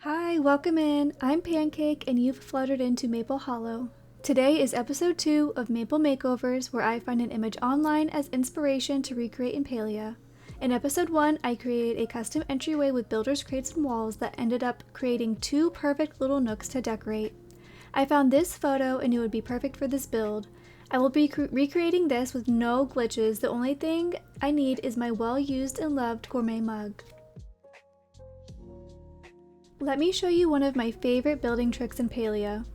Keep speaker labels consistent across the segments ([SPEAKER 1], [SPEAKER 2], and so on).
[SPEAKER 1] Hi, welcome in. I'm Pancake and you've fluttered into Maple Hollow. Today is episode 2 of Maple Makeovers, where I find an image online as inspiration to recreate in Palia. In episode 1, I created a custom entryway with builder's crates and walls that ended up creating 2 perfect little nooks to decorate. I found this photo and it would be perfect for this build. I will be recreating this with no glitches. The only thing I need is my well-used and loved gourmet mug. Let me show you one of my favorite building tricks in Palia.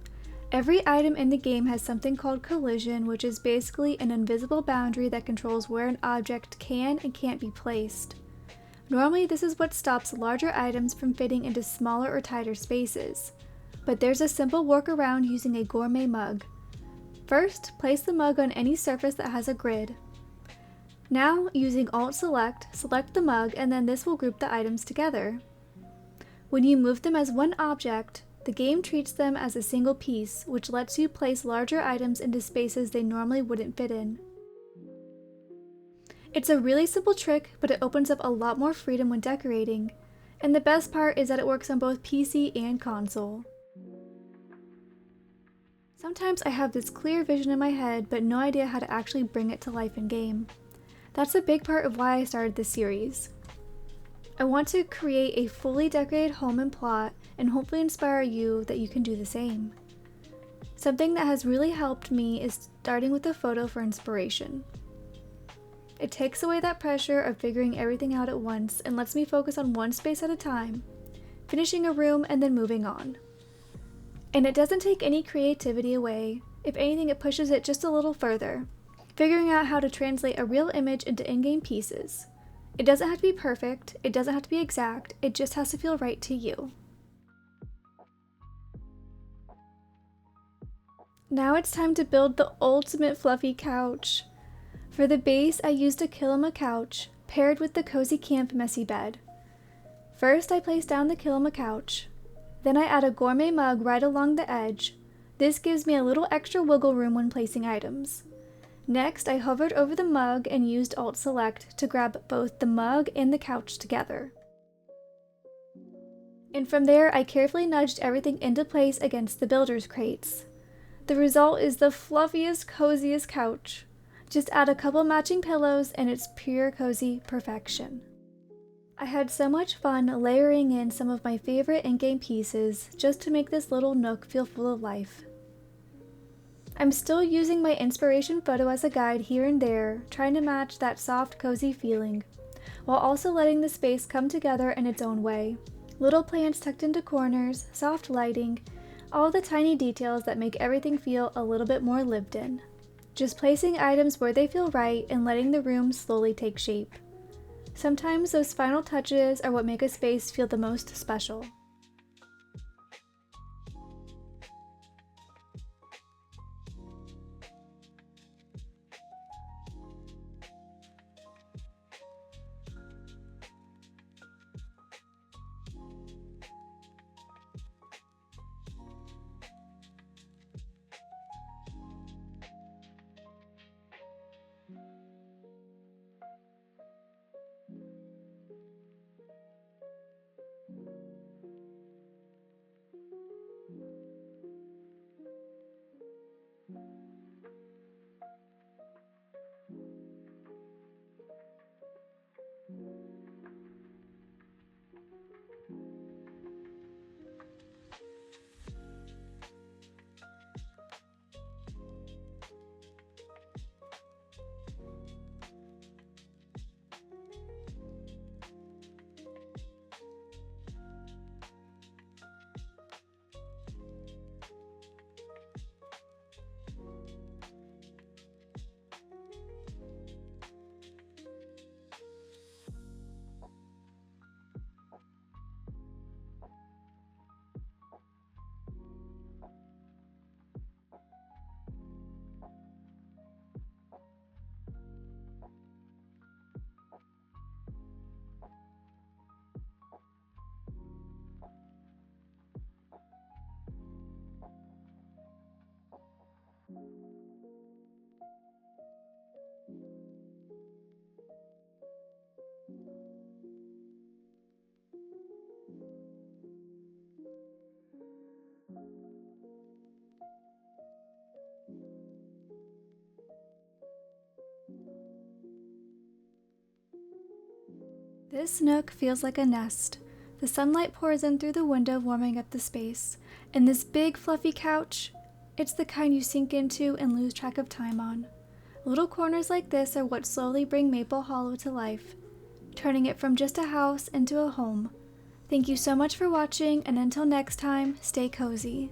[SPEAKER 1] Every item in the game has something called collision, which is basically an invisible boundary that controls where an object can and can't be placed. Normally this is what stops larger items from fitting into smaller or tighter spaces, but there's a simple workaround using a gourmet mug. First, place the mug on any surface that has a grid. Now, using Alt-Select, select the mug and then this will group the items together. When you move them as one object, the game treats them as a single piece, which lets you place larger items into spaces they normally wouldn't fit in. It's a really simple trick, but it opens up a lot more freedom when decorating, and the best part is that it works on both PC and console. Sometimes I have this clear vision in my head, but no idea how to actually bring it to life in game. That's a big part of why I started this series. I want to create a fully decorated home and plot and hopefully inspire you that you can do the same. Something that has really helped me is starting with a photo for inspiration. It takes away that pressure of figuring everything out at once and lets me focus on one space at a time, finishing a room and then moving on. And it doesn't take any creativity away. If anything, it pushes it just a little further, figuring out how to translate a real image into in-game pieces. It doesn't have to be perfect, it doesn't have to be exact, it just has to feel right to you. Now it's time to build the ultimate fluffy couch. For the base, I used a Kilima couch, paired with the Cozy Camp messy bed. First, I place down the Kilima couch. Then I add a gourmet mug right along the edge. This gives me a little extra wiggle room when placing items. Next, I hovered over the mug and used Alt-Select to grab both the mug and the couch together. And from there, I carefully nudged everything into place against the builder's crates. The result is the fluffiest, coziest couch. Just add a couple matching pillows and it's pure cozy perfection. I had so much fun layering in some of my favorite in-game pieces just to make this little nook feel full of life. I'm still using my inspiration photo as a guide here and there, trying to match that soft, cozy feeling, while also letting the space come together in its own way. Little plants tucked into corners, soft lighting, all the tiny details that make everything feel a little bit more lived in. Just placing items where they feel right and letting the room slowly take shape. Sometimes those final touches are what make a space feel the most special. This nook feels like a nest. The sunlight pours in through the window, warming up the space. And this big fluffy couch, it's the kind you sink into and lose track of time on. Little corners like this are what slowly bring Maple Hollow to life, turning it from just a house into a home. Thank you so much for watching, and until next time, stay cozy.